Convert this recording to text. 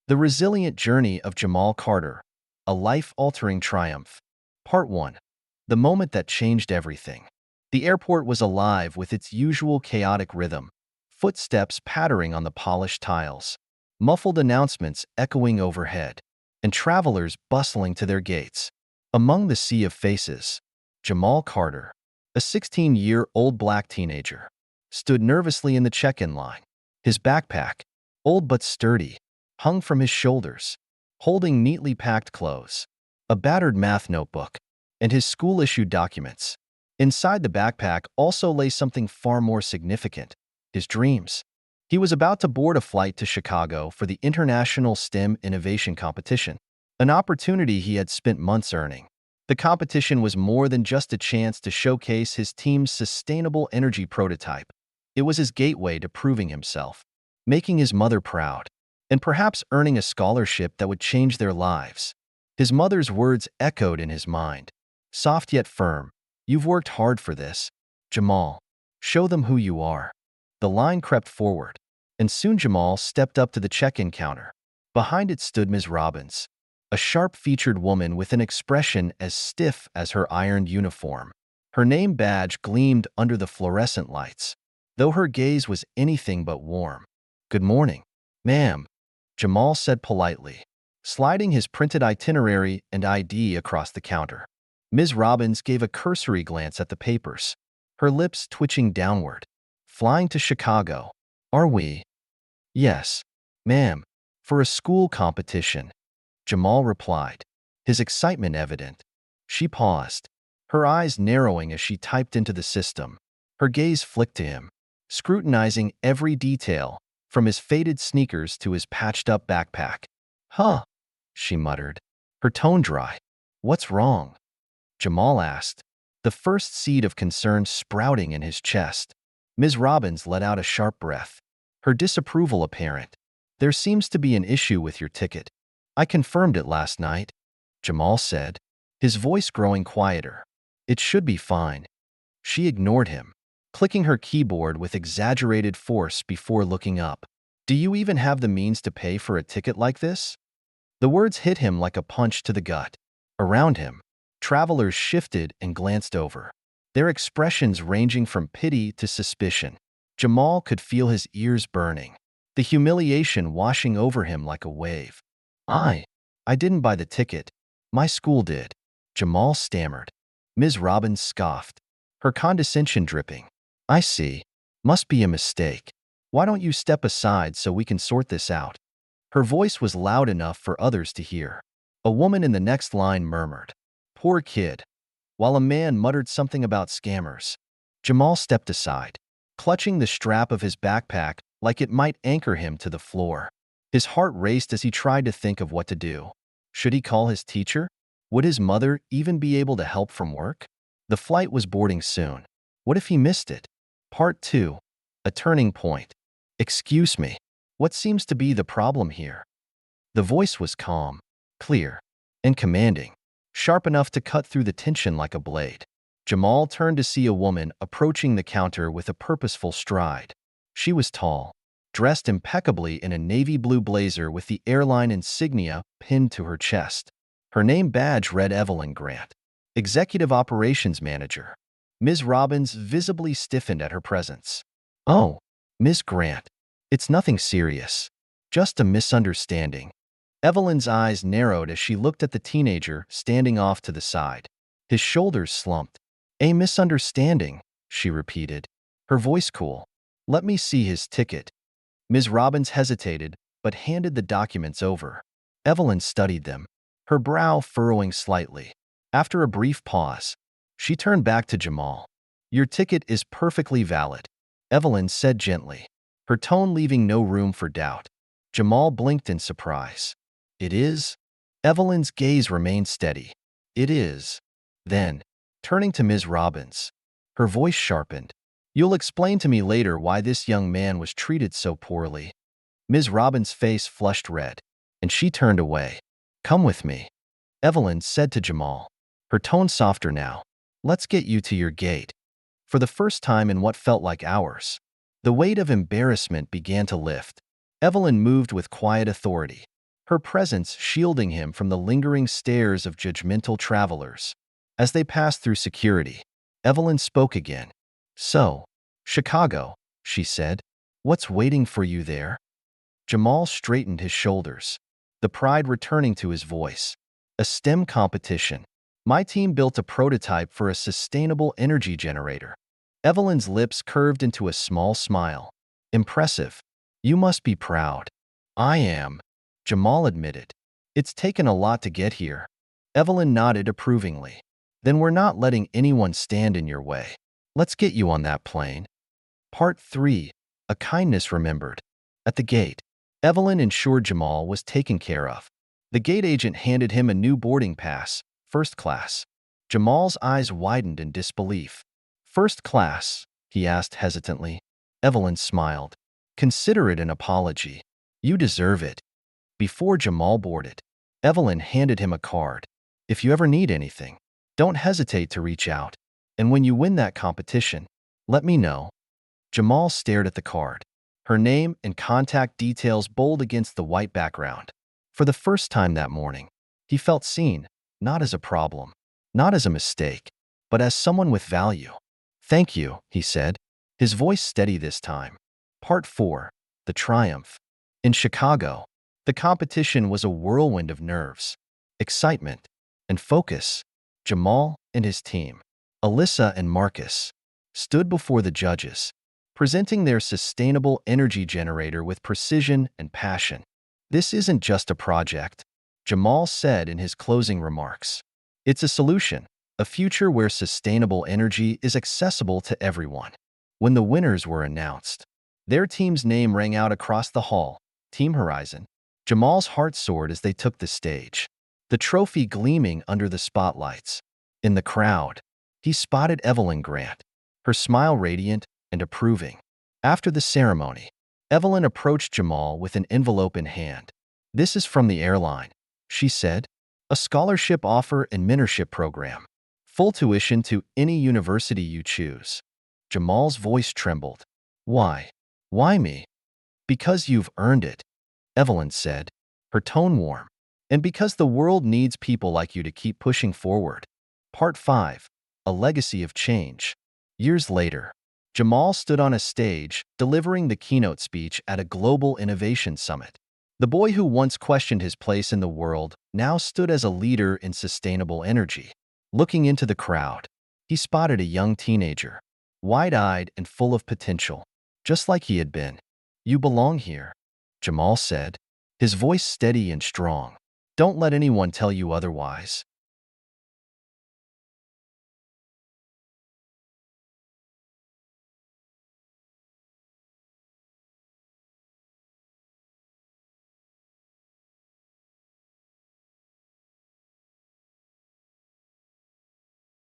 The Resilient Journey of Jamal Carter, A Life-Altering Triumph. Part 1. The Moment That Changed Everything. The airport was alive with its usual chaotic rhythm, footsteps pattering on the polished tiles, muffled announcements echoing overhead, and travelers bustling to their gates. Among the sea of faces, Jamal Carter, a 16-year-old black teenager, stood nervously in the check-in line. His backpack, old but sturdy, hung from his shoulders, holding neatly packed clothes, a battered math notebook, and his school-issued documents. Inside the backpack also lay something far more significant: his dreams. He was about to board a flight to Chicago for the International STEM Innovation Competition, an opportunity he had spent months earning. The competition was more than just a chance to showcase his team's sustainable energy prototype. It was his gateway to proving himself, making his mother proud, and perhaps earning a scholarship that would change their lives. His mother's words echoed in his mind, soft yet firm. "You've worked hard for this, Jamal. Show them who you are." The line crept forward, and soon Jamal stepped up to the check-in counter. Behind it stood Ms. Robbins, a sharp-featured woman with an expression as stiff as her ironed uniform. Her name badge gleamed under the fluorescent lights, though her gaze was anything but warm. "Good morning, ma'am," Jamal said politely, sliding his printed itinerary and ID across the counter. Ms. Robbins gave a cursory glance at the papers, her lips twitching downward. "Flying to Chicago, are we?" "Yes, ma'am, for a school competition," Jamal replied, his excitement evident. She paused, her eyes narrowing as she typed into the system. Her gaze flicked to him, scrutinizing every detail, from his faded sneakers to his patched-up backpack. "Huh," she muttered, her tone dry. "What's wrong?" Jamal asked, the first seed of concern sprouting in his chest. Ms. Robbins let out a sharp breath, her disapproval apparent. "There seems to be an issue with your ticket. I confirmed it last night," Jamal said, his voice growing quieter. "It should be fine." She ignored him, clicking her keyboard with exaggerated force before looking up. "Do you even have the means to pay for a ticket like this?" The words hit him like a punch to the gut. Around him, travelers shifted and glanced over, their expressions ranging from pity to suspicion. Jamal could feel his ears burning, the humiliation washing over him like a wave. I didn't buy the ticket. My school did," Jamal stammered. Ms. Robbins scoffed, her condescension dripping. "I see. Must be a mistake. Why don't you step aside so we can sort this out?" Her voice was loud enough for others to hear. A woman in the next line murmured, "Poor kid," while a man muttered something about scammers. Jamal stepped aside, clutching the strap of his backpack like it might anchor him to the floor. His heart raced as he tried to think of what to do. Should he call his teacher? Would his mother even be able to help from work? The flight was boarding soon. What if he missed it? Part 2. A Turning Point. "Excuse me. What seems to be the problem here?" The voice was calm, clear, and commanding, sharp enough to cut through the tension like a blade. Jamal turned to see a woman approaching the counter with a purposeful stride. She was tall, dressed impeccably in a navy blue blazer with the airline insignia pinned to her chest. Her name badge read Evelyn Grant, Executive Operations Manager. Ms. Robbins visibly stiffened at her presence. "Oh, Miss Grant, it's nothing serious. Just a misunderstanding." Evelyn's eyes narrowed as she looked at the teenager standing off to the side. His shoulders slumped. "A misunderstanding," she repeated, her voice cool. "Let me see his ticket." Ms. Robbins hesitated, but handed the documents over. Evelyn studied them, her brow furrowing slightly. After a brief pause, she turned back to Jamal. "Your ticket is perfectly valid," Evelyn said gently, her tone leaving no room for doubt. Jamal blinked in surprise. "It is?" Evelyn's gaze remained steady. "It is." Then, turning to Ms. Robbins, her voice sharpened. "You'll explain to me later why this young man was treated so poorly." Ms. Robbins' face flushed red, and she turned away. "Come with me," Evelyn said to Jamal, her tone softer now. "Let's get you to your gate." For the first time in what felt like hours, the weight of embarrassment began to lift. Evelyn moved with quiet authority, her presence shielding him from the lingering stares of judgmental travelers. As they passed through security, Evelyn spoke again. "So, Chicago," she said. "What's waiting for you there?" Jamal straightened his shoulders, the pride returning to his voice. "A STEM competition. My team built a prototype for a sustainable energy generator." Evelyn's lips curved into a small smile. "Impressive. You must be proud." "I am," Jamal admitted. "It's taken a lot to get here." Evelyn nodded approvingly. "Then we're not letting anyone stand in your way. Let's get you on that plane." Part 3. A kindness remembered. At the gate, Evelyn ensured Jamal was taken care of. The gate agent handed him a new boarding pass, first class. Jamal's eyes widened in disbelief. "First class?" he asked hesitantly. Evelyn smiled. "Consider it an apology. You deserve it." Before Jamal boarded, Evelyn handed him a card. "If you ever need anything, don't hesitate to reach out. And when you win that competition, let me know." Jamal stared at the card, her name and contact details bold against the white background. For the first time that morning, he felt seen, not as a problem, not as a mistake, but as someone with value. "Thank you," he said, his voice steady this time. Part 4. The Triumph. In Chicago, the competition was a whirlwind of nerves, excitement, and focus. Jamal and his team, Alyssa and Marcus, stood before the judges, presenting their sustainable energy generator with precision and passion. "This isn't just a project," Jamal said in his closing remarks. "It's a solution, a future where sustainable energy is accessible to everyone." When the winners were announced, their team's name rang out across the hall, Team Horizon. Jamal's heart soared as they took the stage, the trophy gleaming under the spotlights. In the crowd, he spotted Evelyn Grant, her smile radiant and approving. After the ceremony, Evelyn approached Jamal with an envelope in hand. "This is from the Airline," she said. "A scholarship offer and mentorship program. Full tuition to any university you choose." Jamal's voice trembled. "Why? Why me?" "Because you've earned it," Evelyn said, her tone warm. "And because the world needs people like you to keep pushing forward." Part 5. A Legacy of Change. Years later, Jamal stood on a stage, delivering the keynote speech at a global innovation summit. The boy who once questioned his place in the world now stood as a leader in sustainable energy. Looking into the crowd, he spotted a young teenager, wide-eyed and full of potential, just like he had been. "You belong here," Jamal said, his voice steady and strong. "Don't let anyone tell you otherwise."